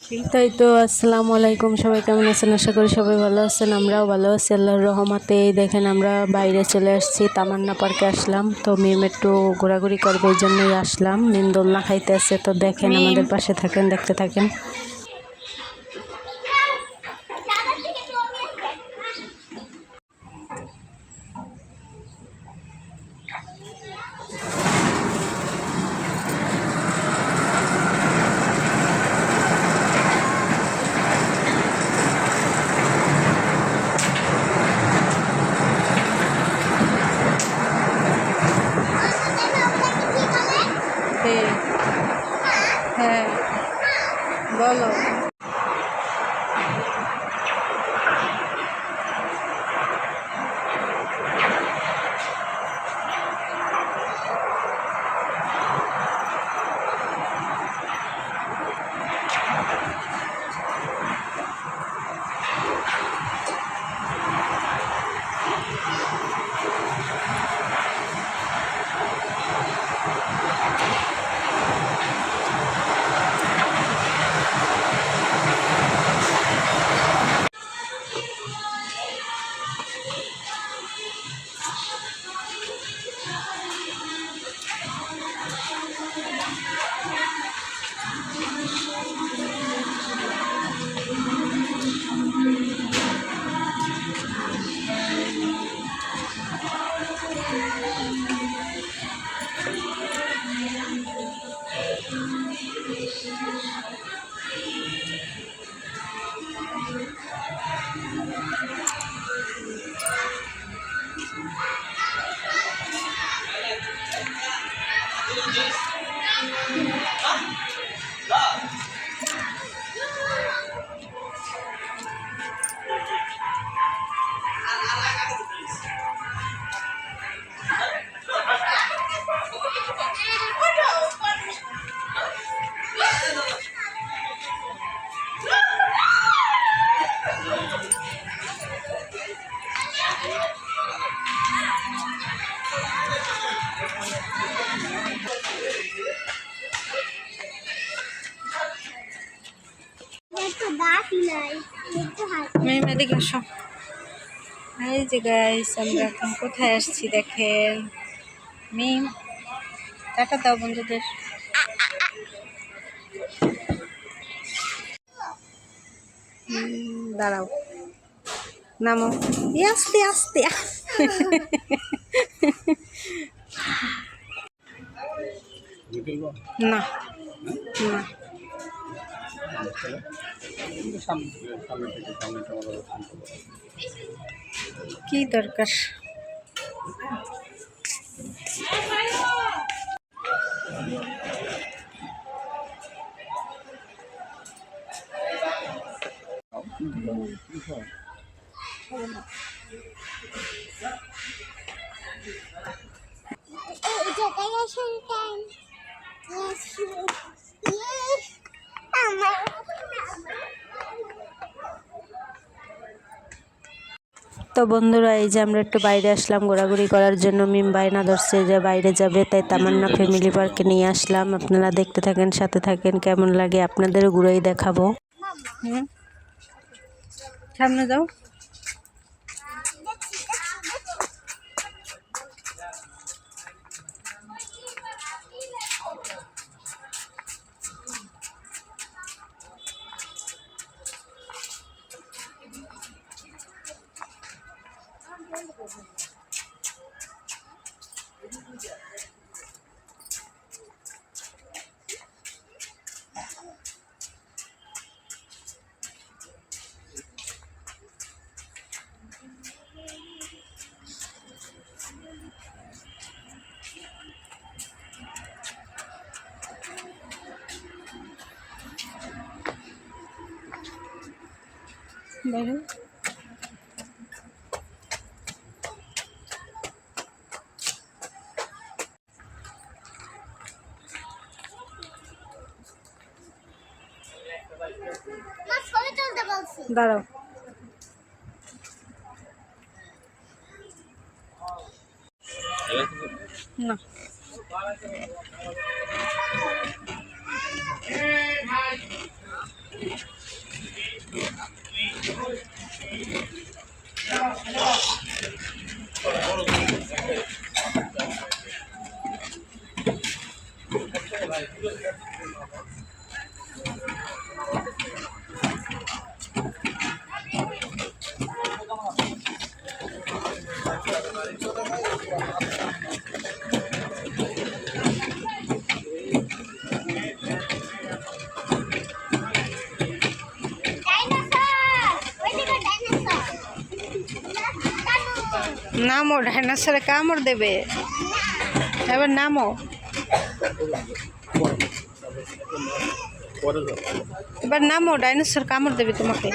তাই তো আসসালামু আলাইকুম, সবাই কেমন আছেন? আশা করি সবাই ভালো আছেন। আমরাও ভালো আছি আল্লাহর রহমতে। এই দেখেন আমরা বাইরে চলে আসছি, তামান্না পার্কে আসলাম। তো মিম একটু ঘোরাঘুরি করবে, এই জন্যই আসলাম। মিম দোলনা খাইতে আছে, তো দেখেন মিম আমাদের পাশে থাকেন, দেখতে থাকেন। হ্যাঁ, বলো। মিম এদিকে আসো। এই যে গাইস, আমরা এখন কোথায় আসছি দেখেন। মিম টাটা দাও বন্ধুদের। দাঁড়াও, নামো। আস্তে আস্তে। না না, কি দরকার? তো বন্ধুরা, এই যে আমরা একটু বাইরে আসলাম ঘোরাঘুরি করার জন্য। মিম বায়না ধরছে যে বাইরে যাবে, তাই তামান্না ফ্যামিলি পার্কে নিয়ে আসলাম। আপনারা দেখতে থাকেন, সাথে থাকেন, কেমন লাগে আপনাদেরও ঘুরেই দেখাবো। সামনে যাও। বাইরে দাঁড়াও। না নামো, ডাইনোসরে কামড় দেবে। এবার নামো, এবার নামো, ডাইনোসর কামড় দেবে তোমাকে।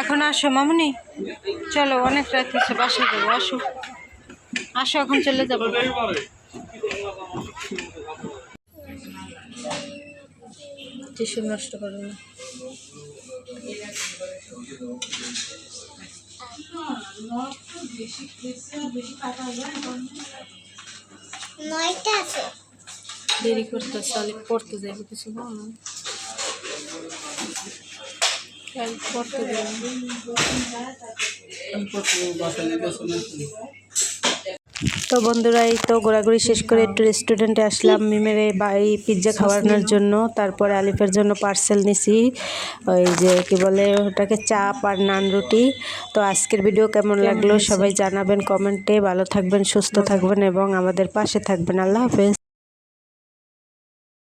এখন আসো মামুনি, চলো অনেক রাত হচ্ছে, বাসায় যাবো। আসো আসো, এখন চলে যাবো। টিস্যু নষ্ট করো না। দেরি করতে চলে, পড়তে যাবে কিছু বলো, পড়তে যাবে। তো বন্ধুরা, এই তো ঘোরাঘুরি শেষ করে একটু রেস্টুরেন্টে আসলাম মিমের এই পিৎজা খাওয়ানোর জন্য। তারপরে আলিফের জন্য পার্সেল নিছি, ওই যে কি বলে ওটাকে, চাপ আর নান রুটি। তো আজকের ভিডিও কেমন লাগলো সবাই জানাবেন কমেন্টে। ভালো থাকবেন, সুস্থ থাকবেন এবং আমাদের পাশে থাকবেন। আল্লাহ হাফেজ।